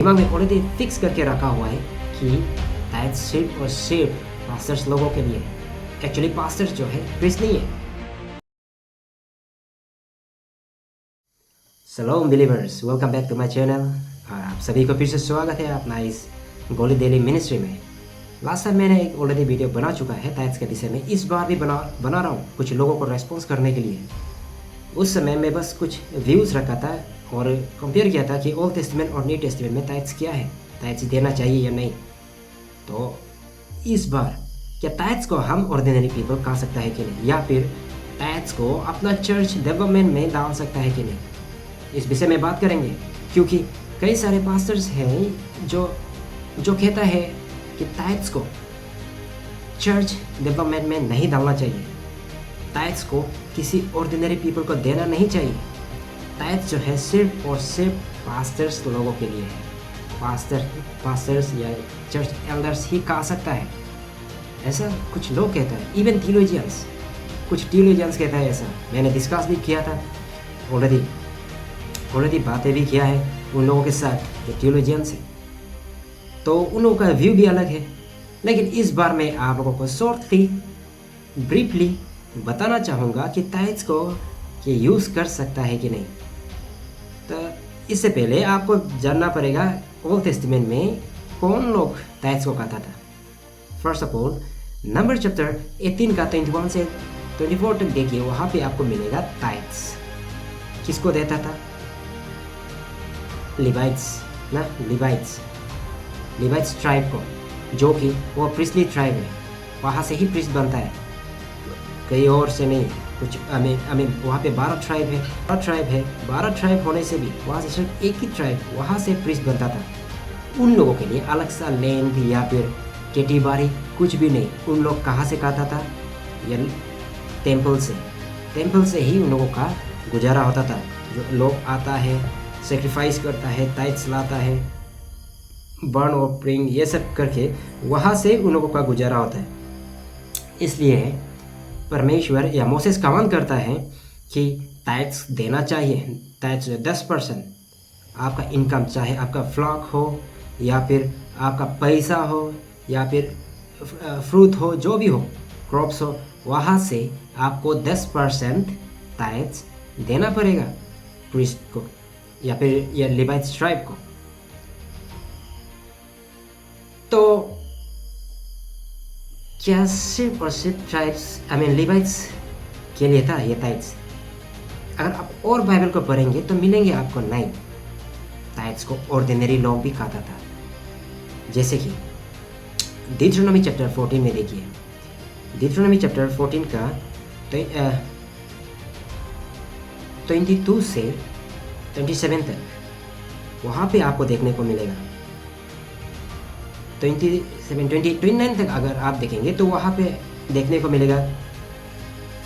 दिमाग में already fix करके रखा हुआ है कि टाइट सिर्फ और सिर्फ पास्टर्स लोगों के लिए। एक्चुअली पास्टर्स जो है प्रीस्ट नहीं है। सलाम believers, welcome back to my channel. और आप सभी को फिर से स्वागत है अपना इस गोली डेली मिनिस्ट्री में। लास्ट टाइम मैंने एक ऑलरेडी वीडियो बना चुका है टाइट्स के विषय में। इस बार भी बना रहा हूँ कुछ लोगों को रेस्पॉन्स करने के लिए। उस समय मैं बस कुछ व्यूज़ रखा था और कंपेयर किया था कि ओल्ड टेस्टामेंट और न्यू टेस्टामेंट में टाइट्स क्या है, टाइट्स देना चाहिए या नहीं। तो इस बार क्या टाइट्स को हम ऑर्डिनरी पीपल खा सकता है कि नहीं, या फिर टाइट्स को अपना चर्च डेवलपमेंट में डाल सकता है कि नहीं, इस विषय में बात करेंगे। क्योंकि कई सारे पास्टर्स हैं जो कहता है कि टाइट्स को चर्च डेवलपमेंट में नहीं डालना चाहिए, टाइट्स को किसी ऑर्डिनरी पीपल को देना नहीं चाहिए। टाइट्स जो है सिर्फ और सिर्फ पास्टर्स लोगों के लिए है। पास्टर्स या चर्च एल्डर्स ही खा सकता है, ऐसा कुछ लोग कहता है। इवन कुछ थियोलॉजियंस कहता है ऐसा। मैंने डिस्कस भी किया था ऑलरेडी बातें भी किया है उन लोगों के साथ जो थियोलॉजियंस हैं, तो उन लोगों का व्यू भी अलग है। लेकिन इस बार मैं आप लोगों को शॉर्टली ब्रीफली बताना चाहूँगा कि टाइट्स को ये यूज़ कर सकता है कि नहीं। तो इससे पहले आपको जानना पड़ेगा ओल्ड टेस्टामेंट में कौन लोग टाइट्स को खाता था। First of all number chapter 18 का 21 से 24 तक देखिए, वहाँ पे आपको मिलेगा टाइट्स किसको देता था। लिवाइट्स ट्राइब को, जो कि वो प्रिस्टली ट्राइब है, वहाँ से ही प्रिस्ट बनता है, कहीं और से नहीं। कुछ वहाँ पे 12 ट्राइब है। 12 ट्राइब होने से भी वहाँ से सिर्फ एक ही ट्राइब वहाँ से प्रिस्ट बनता था। उन लोगों के लिए अलग सा लैंड या फिर खेती बाड़ी कुछ भी नहीं। उन लोग कहाँ से खाता था, या टेम्पल से ही उन लोगों का गुजारा होता था। जो लोग आता है, सेक्रीफाइस करता है, टाइट्स लाता है, बर्न ऑफरिंग ये सब करके वहाँ से उन लोगों का गुजारा होता है। इसलिए परमेश्वर या मोसेस कमांड करता है कि टाइट्स देना चाहिए। टाइट्स 10% आपका इनकम, चाहे आपका फ्लॉक हो या फिर आपका पैसा हो या फिर फ्रूट हो, जो भी हो, क्रॉप्स हो, वहाँ से आपको 10% टाइट्स देना पड़ेगा प्रीस्ट को या फिर या लिवाइट्स ट्राइब को। तो क्या सिर्फ और सिर्फ ट्राइब्स लिवाइट्स के लिए था ये टाइट्स? अगर आप और बाइबल को पढ़ेंगे तो मिलेंगे आपको नहीं, टाइट्स को ऑर्डिनरी लोग भी खाता था। जैसे कि डिट्रोनॉमी चैप्टर 14 में देखिए, डिट्रोनॉमी चैप्टर 14 का 22 से 27 तक, वहाँ पे आपको देखने को मिलेगा। 29 तक अगर आप देखेंगे तो वहाँ पे देखने को मिलेगा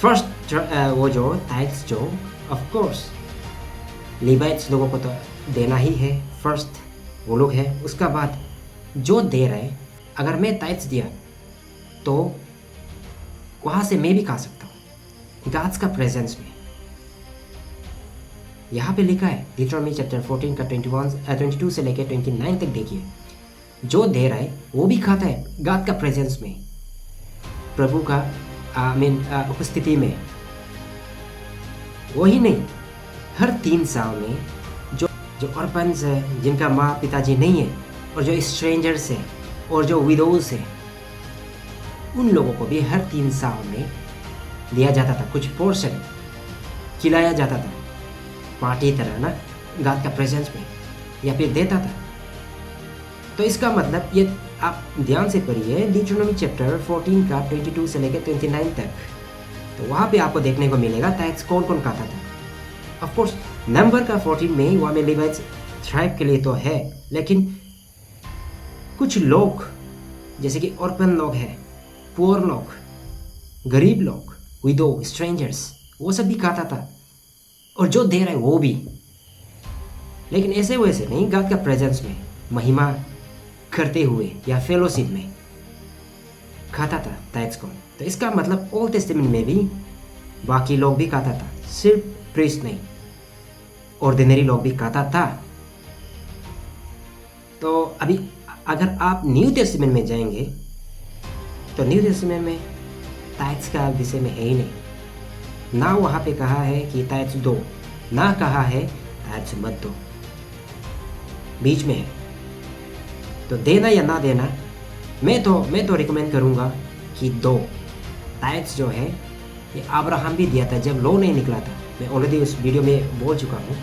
फर्स्ट वो जो टाइट्स जो ऑफ कोर्स लिवाइट्स लोगों को तो देना ही है, फर्स्ट वो लोग है। उसका बाद जो दे रहे, अगर मैं टाइट्स दिया तो वहाँ से मैं भी खा सकता हूँ गॉड्स का प्रेजेंस में। यहाँ पे लिखा है डिट्रोनॉमी चैप्टर 14 का 22 से लेकर 29 तक देखिए, जो दे रहा है वो भी खाता है गॉड का प्रेजेंस में, प्रभु का उपस्थिति में। वही नहीं, हर 3 साल में जो ऑर्फन्स है, जिनका माँ पिताजी नहीं है, और जो स्ट्रेंजर्स है और जो विडोज है, उन लोगों को भी हर 3 साल में दिया जाता था, कुछ पोर्शन खिलाया जाता था, पार्टी तरह ना, गॉड का प्रेजेंस में, या फिर देता था। तो इसका मतलब ये आप ध्यान से पढ़िए डिट्रोनॉमी चैप्टर 14 का 22 से लेकर 29 तक, तो वहाँ पे आपको देखने को मिलेगा टाइट्स कौन कौन खाता था। ऑफ कोर्स नंबर का 14 में वहाँ में लिवाइट्स ट्राइब के लिए तो है, लेकिन कुछ लोग जैसे कि ऑर्फन लोग हैं, पुअर लोग, गरीब लोग, विडो, स्ट्रेंजर्स, वो सब भी खाता था, और जो दे रहा है वो भी। लेकिन ऐसे वैसे नहीं, गॉड का प्रेजेंस में महिमा करते हुए या फेलोशिप में खाता था टाइट्स को। तो इसका मतलब ओल्ड टेस्टामेंट में भी बाकी लोग भी खाता था, सिर्फ प्रीस्ट नहीं, ऑर्डिनरी लोग भी खाता था। तो अभी अगर आप न्यू टेस्टामेंट में जाएंगे तो न्यू टेस्टामेंट में टाइट्स का विषय में है ही नहीं। ना वहाँ पे कहा है कि टाइट्स दो, ना कहा है टाइट्स मत दो, बीच में है। तो देना या ना देना, मैं तो रिकमेंड करूँगा कि दो। टाइट्स जो है ये अब्राहम भी दिया था जब लॉ नहीं निकला था। मैं ऑलरेडी उस वीडियो में बोल चुका हूँ,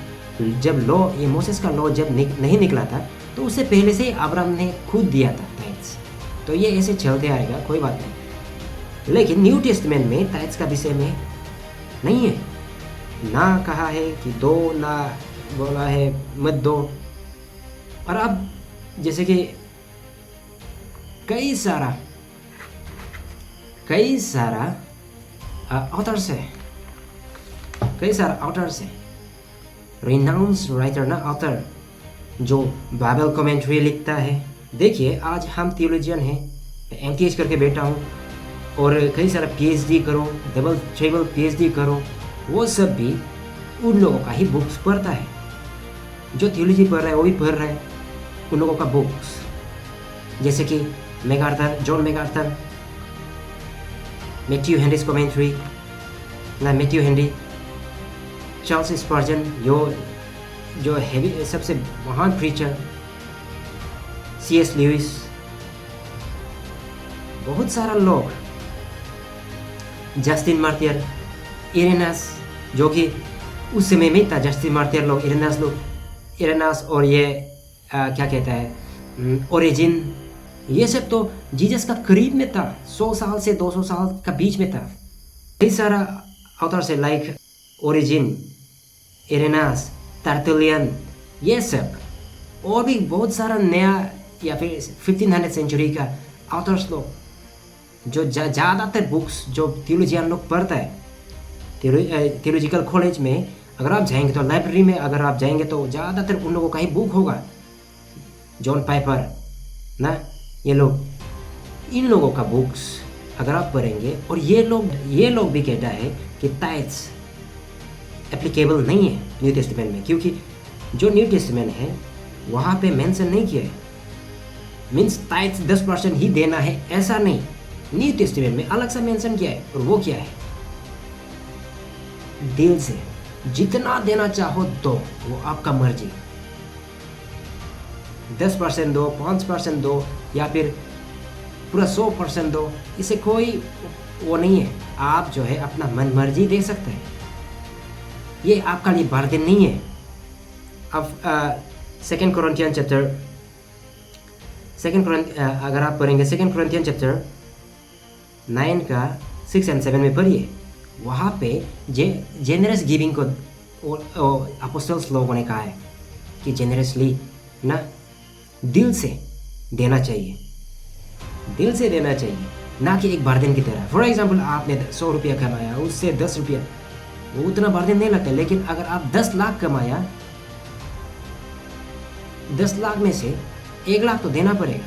जब लॉ, ये मोसेस का लॉ जब नहीं निकला था तो उससे पहले से ही अब्राहम ने खुद दिया था टाइट्स। तो ये ऐसे चलते आएगा, कोई बात नहीं। लेकिन न्यू टेस्टामेंट में टाइट्स का विषय में नहीं है। ना कहा है कि दो, ना बोला है मत दो। और अब जैसे कि कई सारा ऑथर्स है, रिनाउंस राइटर ना ऑथर जो बाइबल कमेंट्री लिखता है। देखिए आज हम थियोलॉजियन हैं, मैं एमटीएच करके बैठा हूँ और कई सारा पीएचडी करो, डबल ट्रिपल पीएचडी करो, वो सब भी उन लोगों का ही बुक्स पढ़ता है। जो थियोलॉजी पढ़ रहा है वो भी पढ़ रहा है उन लोगों का बुक्स, जैसे कि MacArthur, John MacArthur, Matthew Henrys commentary, ना मैथ्यू हेनरी, चार्ल्स स्पर्जन जो हैवी सबसे महान प्रीचर, सीएस लुइस, बहुत सारा लोग, जस्टिन मार्टियर, इरेनास, जो कि उस समय में था। जस्टिन मार्टियर लोग, इरेनास और ये क्या कहता है ओरिजिन, ये सब तो जीसस का करीब में था, 100 साल से 200 साल का बीच में था। कई सारा ऑथर से लाइक ओरिजिन, इरेनास, टर्टुलियन, ये सब और भी बहुत सारा नया या फिर 1500 सेंचुरी का ऑथर्स लोग जो ज़्यादातर बुक्स जो थियोलॉजियन लोग पढ़ता है। थियोलॉजिकल कॉलेज में अगर आप जाएंगे तो लाइब्रेरी में अगर आप जाएंगे तो ज़्यादातर उन लोगों का ही बुक होगा। जॉन पाइपर ना, ये लोग, इन लोगों का बुक्स अगर आप पढ़ेंगे, और ये लोग भी कहता है कि टाइट्स एप्लीकेबल नहीं है न्यू टेस्टामेंट में, क्योंकि जो न्यू टेस्टामेंट है वहाँ पे मेंशन नहीं किया है। मीन्स टाइट्स 10% ही देना है ऐसा नहीं, न्यू टेस्टामेंट में अलग सा मेंशन किया है। और वो क्या है, दिल से जितना देना चाहो दो, वो आपका मर्जी। 10% दो, 5% दो, या फिर पूरा 100% दो, इसे कोई वो नहीं है। आप जो है अपना मन मर्जी दे सकते हैं, ये आपका लिए बर्डन नहीं है। अब 2 कोरिन्थियन चैप्टर, अगर आप पढ़ेंगे 2 कोरिन्थियन चैप्टर 9 का 6 और 7 में पढ़िए, वहाँ पे जेनरस गिविंग को अपोस्टल्स लोगों ने कहा है कि जेनरसली ना, दिल से देना चाहिए, दिल से देना चाहिए, ना कि एक बर्डन की तरह। फॉर एग्जाम्पल आपने 100 रुपया कमाया, उससे 10 रुपया, वो उतना बर्डन नहीं लगता। लेकिन अगर आप 10 लाख कमाया, 10 लाख में से 1 लाख तो देना पड़ेगा।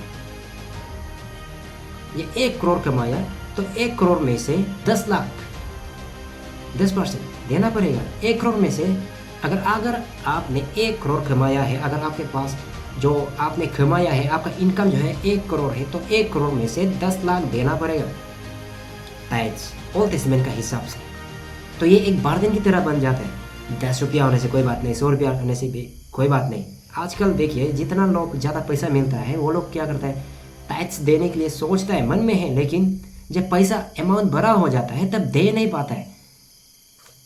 ये 1 करोड़ कमाया तो 1 करोड़ में से 10 लाख, 10% देना पड़ेगा। 1 करोड़ में से अगर आपने 1 करोड़ कमाया है, अगर आपके पास जो आपने कमाया है, आपका इनकम जो है 1 करोड़ है, तो 1 करोड़ में से 10 लाख देना पड़ेगा टाइट्स, ओल्ड टेस्टामेंट का हिसाब से। तो ये एक बर्डन की तरह बन जाता है। 10 रुपया होने से कोई बात नहीं, 100 रुपया होने से भी कोई बात नहीं। आजकल देखिए जितना लोग ज़्यादा पैसा मिलता है, वो लोग क्या करता है, टैक्स देने के लिए सोचता है, मन में है, लेकिन जब पैसा अमाउंट बड़ा हो जाता है तब दे नहीं पाता है।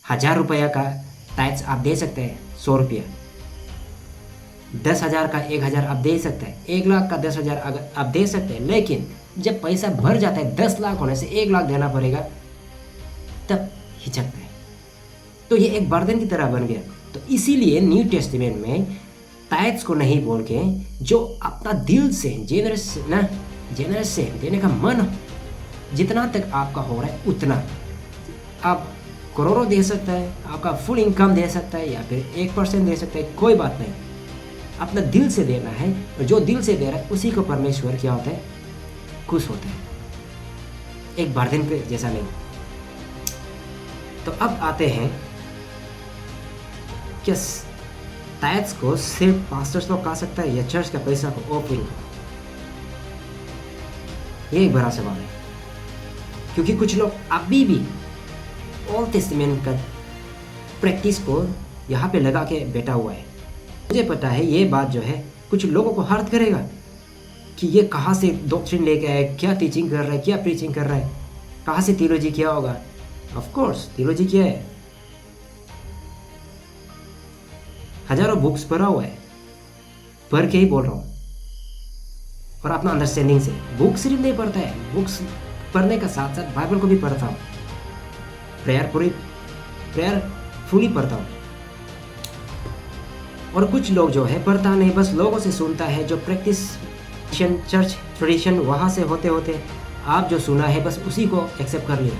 1000 रुपया का टैक्स आप दे सकते हैं, 100 रुपया। 10,000 का 1,000 आप दे सकते हैं, 1 लाख का 10,000 अगर आप दे सकते हैं। लेकिन जब पैसा भर जाता है, 10 लाख होने से 1 लाख देना पड़ेगा, तब हिचकता है। तो ये एक बर्डन की तरह बन गया। तो इसीलिए न्यू टेस्टामेंट में टैक्स को नहीं बोल के, जो अपना दिल से जेनरस से देने का मन, जितना तक आपका हो रहा है उतना आप करोड़ों दे सकता है, आपका फुल इनकम दे सकता है, या फिर 1% दे सकता है, कोई बात नहीं। अपना दिल से देना है, और जो दिल से दे रहा है उसी को परमेश्वर क्या होता है, खुश होता है, एक बर्डन पे जैसा नहीं। तो अब आते हैं टाइट्स को सिर्फ पास्टर्स लोग खा सकता है या चर्च का पैसा को ऑफरिंग को? ये एक बड़ा सवाल है, क्योंकि कुछ लोग अभी भी ओल्ड टेस्टामेंट का प्रैक्टिस को यहाँ पे लगा के बैठा हुआ है। मुझे पता है ये बात जो है कुछ लोगों को हर्ट करेगा कि ये कहाँ से डॉक्ट्रिन लेके आए, क्या टीचिंग कर रहा है, क्या प्रीचिंग कर रहा है, कहाँ से थियोलॉजी किया होगा। ऑफ कोर्स थियोलॉजी किया है, हजारों बुक्स पढ़ा हुआ है, पढ़ के ही बोल रहा हूँ, और अपना अंडरस्टैंडिंग से। बुक सिर्फ नहीं पढ़ता है, बुक्स पढ़ने का साथ साथ बाइबल को भी पढ़ता हूँ, प्रेयर फुली पढ़ता हूँ। और कुछ लोग जो है पढ़ता नहीं, बस लोगों से सुनता है, जो प्रैक्टिस चर्च ट्रेडिशन वहाँ से होते होते आप जो सुना है बस उसी को एक्सेप्ट कर लिया।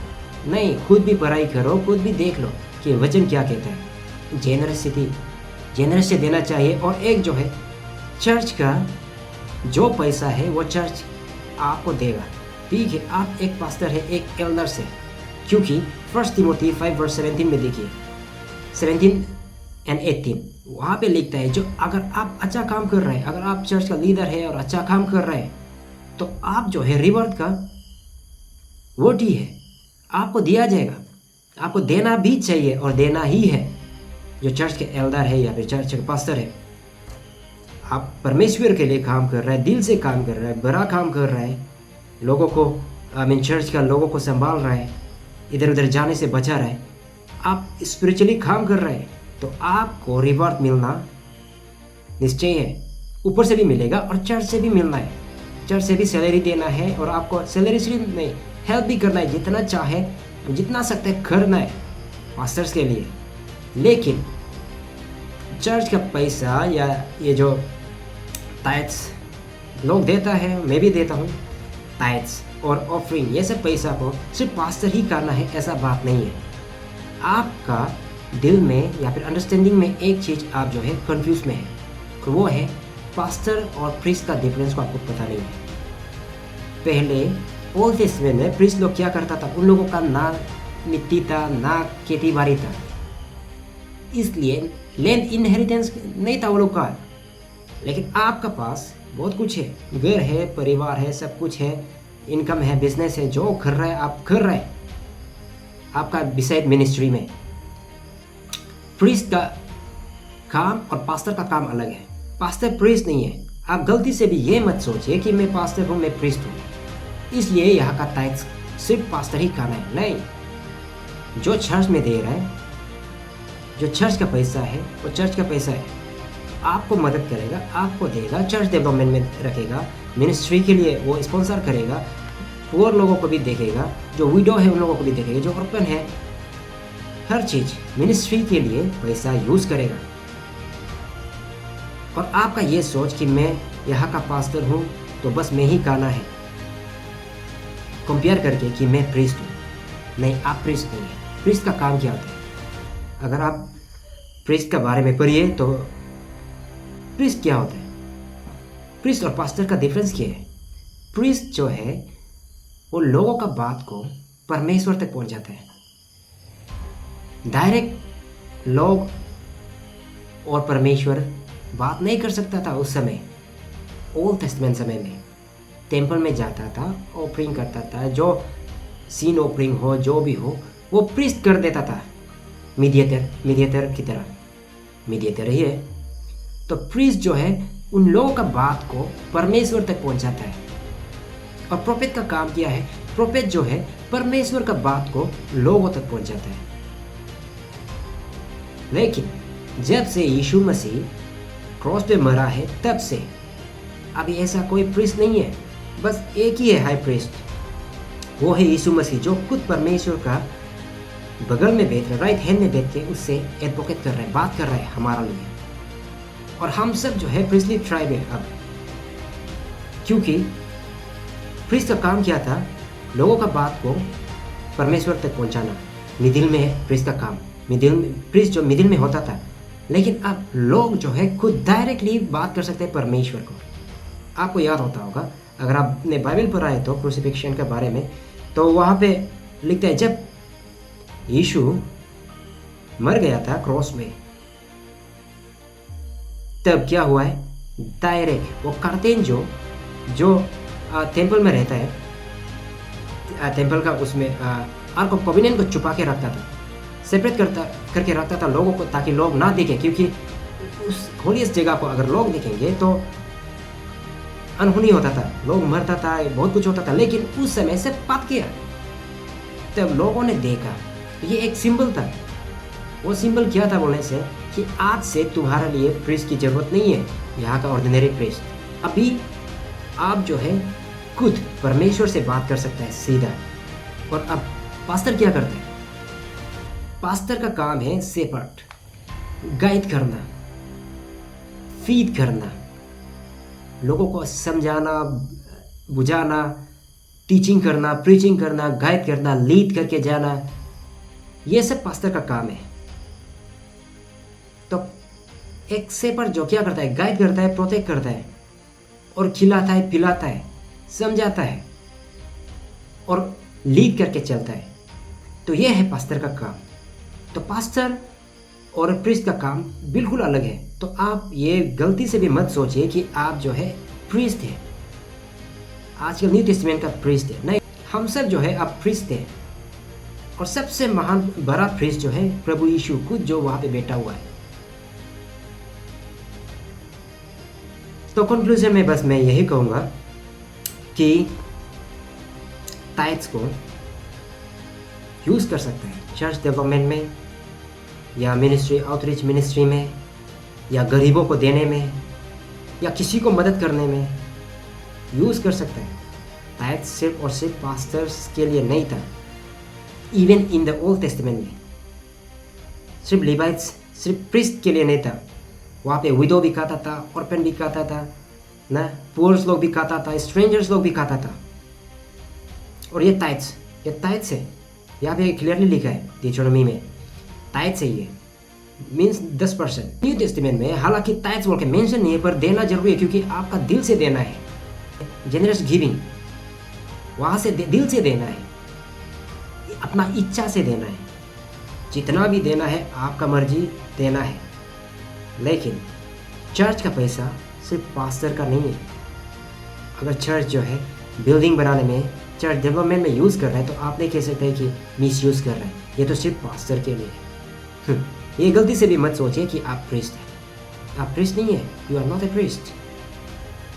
नहीं, खुद भी पढ़ाई करो, खुद भी देख लो कि वचन क्या कहता है। जेनरस से देना चाहिए। और एक जो है चर्च का जो पैसा है वो चर्च आपको देगा। ठीक है, आप एक पास्टर है, एक एल्डर है, क्योंकि 1 तिमोथी 5:17 में देखिए, 17 और 18 वहाँ पे लिखता है, जो अगर आप अच्छा काम कर रहे हैं, अगर आप चर्च का लीडर है और अच्छा काम कर रहे हैं, तो आप जो है रिवॉर्ड का वोट ही है, आपको दिया जाएगा। आपको देना भी चाहिए और देना ही है। जो चर्च के एल्डर है या फिर चर्च के पास्टर है, आप परमेश्वर के लिए काम कर रहे हैं, दिल से काम कर रहे हैं, बड़ा काम कर रहे हैं, लोगों को चर्च का लोगों को संभाल रहा है, इधर उधर जाने से बचा रहा है, आप स्पिरिचुअली काम कर रहे हैं, तो आपको रिवॉर्ड मिलना निश्चय है। ऊपर से भी मिलेगा और चर्च से भी मिलना है। चर्च से भी सैलरी देना है, और आपको सैलरी सिर्फ नहीं, हेल्प भी करना है, जितना चाहे जितना सकते करना है पास्टर्स के लिए। लेकिन चर्च का पैसा या ये जो टाइट्स लोग देता है, मैं भी देता हूँ, टाइट्स और ऑफरिंग, ये सब पैसा को सिर्फ पास्टर ही करना है ऐसा बात नहीं है। आपका दिल में या फिर अंडरस्टैंडिंग में एक चीज़ आप जो है कंफ्यूज में है, तो वो है पास्टर और प्रीस्ट का डिफरेंस को आपको पता नहीं है। पहले ओल्ड टेस्टामेंट में प्रीस्ट लोग क्या करता था, उन लोगों का ना मिट्टी था, ना खेती बाड़ी था, इसलिए लैंड इनहेरिटेंस नहीं था वो लोग का। लेकिन आपका पास बहुत कुछ है, घर है, परिवार है, सब कुछ है, इनकम है, बिजनेस है, जो कर रहा है आप कर रहे हैं आपका बिसाइड मिनिस्ट्री में। प्रीस्ट का काम और पास्टर का काम अलग है। पास्टर प्रीस्ट नहीं है। आप गलती से भी ये मत सोचिए कि मैं पास्टर हूँ, मैं प्रीस्ट हूँ, इसलिए यहाँ का टाइट्स सिर्फ पास्टर ही खाना है। नहीं, जो चर्च में दे रहा है, जो चर्च का पैसा है वो चर्च का पैसा है, आपको मदद करेगा, आपको देगा, चर्च डेवलपमेंट में रखेगा, मिनिस्ट्री के लिए वो स्पॉन्सर करेगा, पुअर लोगों को भी देखेगा, जो विडो है उन लोगों को भी देखेगा, जो ऑर्फन है, हर चीज़ मिनिस्ट्री के लिए पैसा यूज़ करेगा। और आपका ये सोच कि मैं यहाँ का पास्टर हूँ तो बस मैं ही गाना है, कंपेयर करके कि मैं प्रीस्ट हूँ। नहीं, आप प्रीस्ट नहीं है। प्रीस्ट का काम क्या होता है? अगर आप प्रीस्ट के बारे में पढ़िए तो प्रीस्ट क्या होता है, प्रीस्ट और पास्टर का डिफरेंस क्या है। प्रीस्ट जो है वो लोगों का बात को परमेश्वर तक पहुंचाता है। डायरेक्ट लोग और परमेश्वर बात नहीं कर सकता था उस समय। ओल्ड टेस्टामेंट समय में टेंपल में जाता था, ऑफरिंग करता था, जो सीन ऑफरिंग हो, जो भी हो, वो प्रीस्ट कर देता था, मीडिएटर की तरह। मीडिएटर ही है। तो प्रीस्ट जो है उन लोगों का बात को परमेश्वर तक पहुंचाता है। और प्रोफेट का काम क्या है? प्रोफेट जो है परमेश्वर का बात को लोगों तक पहुंचाता है। लेकिन जब से यीशु मसीह क्रॉस पे मरा है तब से अभी ऐसा कोई प्रीस्ट नहीं है। बस एक ही है हाई प्रीस्ट, वो है यीशु मसीह, जो खुद परमेश्वर का बगल में बैठ रहे, राइट हैंड में बैठ के उससे एडवोकेट कर रहे हैं, बात कर रहे हैं हमारा लिए। और हम सब जो है प्रीस्टली ट्राइब है अब, क्योंकि प्रीस्ट का काम क्या था? लोगों का बात को परमेश्वर तक पहुंचाना। मिडिल में है प्रीस्ट का काम, प्रीस्ट जो मिडिल में होता था। लेकिन अब लोग जो है खुद डायरेक्टली बात कर सकते हैं परमेश्वर को। आपको याद होता होगा, अगर आपने बाइबल पढ़ा है तो क्रूसिफिक्शन के बारे में, तो वहाँ पे लिखता है जब यीशु मर गया था क्रॉस में, तब क्या हुआ है, डायरेक्ट वो कर्टेन जो जो टेम्पल में रहता है, टेम्पल का उसमें आर्क ऑफ कोवेनेंट को छुपा के रखता था, सेपरेट करके रखता था लोगों को, ताकि लोग ना देखें, क्योंकि उस होलीएस्ट जगह को अगर लोग देखेंगे तो अनहोनी होता था, लोग मरता था, बहुत कुछ होता था। लेकिन उस समय से पक गया, तब लोगों ने देखा, तो ये एक सिंबल था। वो सिंबल क्या था बोलने से कि आज से तुम्हारे लिए प्रीस्ट की जरूरत नहीं है, यहाँ का ऑर्डिनरी प्रीस्ट। अभी आप जो है खुद परमेश्वर से बात कर सकता है सीधा। और अब पास्टर क्या करता है, पास्टर का काम है शेपर्ड, गाइड करना, फीड करना, लोगों को समझाना, बुझाना, टीचिंग करना, प्रीचिंग करना, गाइड करना, लीड करके जाना, ये सब पास्टर का काम है। तो एक शेपर्ड जो क्या करता है, गाइड करता है, प्रोटेक्ट करता है, और खिलाता है, पिलाता है, समझाता है और लीड करके चलता है। तो ये है पास्टर का काम। तो पास्टर और प्रीस्ट का काम बिल्कुल अलग है। तो आप ये गलती से भी मत सोचिए कि आप जो है प्रीस्ट है, आजकल न्यू टेस्टामेंट का प्रीस्ट है। नहीं, हम सब जो है अब प्रीस्ट है। और सबसे महान बड़ा प्रीस्ट जो है प्रभु यीशु खुद, जो वहां पे बैठा हुआ है। तो कंक्लूजन में बस मैं यही कहूँगा कि टाइट्स को यूज़ कर सकते हैं चर्च डेवलपमेंट में, या मिनिस्ट्री, आउटरीच मिनिस्ट्री में, या गरीबों को देने में, या किसी को मदद करने में यूज़ कर सकते हैं। टाइट सिर्फ और सिर्फ पास्टर्स के लिए नहीं था। Even in the old testament में सिर्फ लेवाइट्स, सिर्फ प्रीस्ट के लिए नहीं था। वहाँ पे विडो भी खाता था, ऑर्फन भी खाता था ना, पुअर्स लोग भी खाता था, स्ट्रेंजर्स लोग भी खाता था। और ये टाइट्स है, यहाँ पे क्लियरली लिखा है डिट्रोनोमी में, टाइट्स है, ये मीन्स 10%। न्यू टेस्टामेंट में हालांकि टाइट्स बोल के मेंशन नहीं है, पर देना जरूरी है, क्योंकि आपका दिल से देना है। जेनरस गिविंग, वहाँ से दिल से देना है, अपना इच्छा से देना है, जितना भी देना है आपका मर्जी देना है। लेकिन चर्च का पैसा सिर्फ पास्टर का नहीं है। अगर चर्च जो है बिल्डिंग बनाने में, चर्च डेवलपमेंट में यूज़ कर रहा है, तो आप नहीं कह सकते कि मिस यूज़ कर रहा है, ये तो सिर्फ पास्टर के लिए है। ये गलती से भी मत सोचिए कि आप प्रीस्ट हैं। आप प्रीस्ट नहीं है, you are not a priest,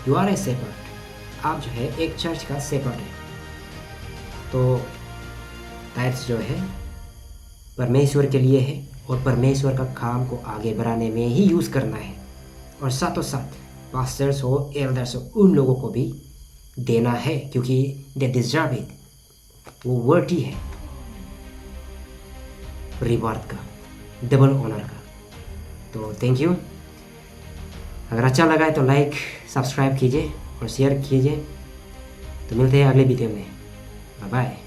you are a shepherd. आप जो है एक चर्च का शेपर्ड है। तो टाइट्स जो है परमेश्वर के लिए है, और परमेश्वर का काम को आगे बढ़ाने में ही यूज़ करना है। और साथों साथ पास्टर्स हो, एल्डर्स हो, उन लोगों को भी देना है, क्योंकि दे डिजर्व इट। वो वर्टी है रिवार्ड का, डबल ऑनर का। तो थैंक यू। अगर अच्छा लगा है तो लाइक, सब्सक्राइब कीजिए और शेयर कीजिए। तो मिलते हैं अगले वीडियो में। Bye bye.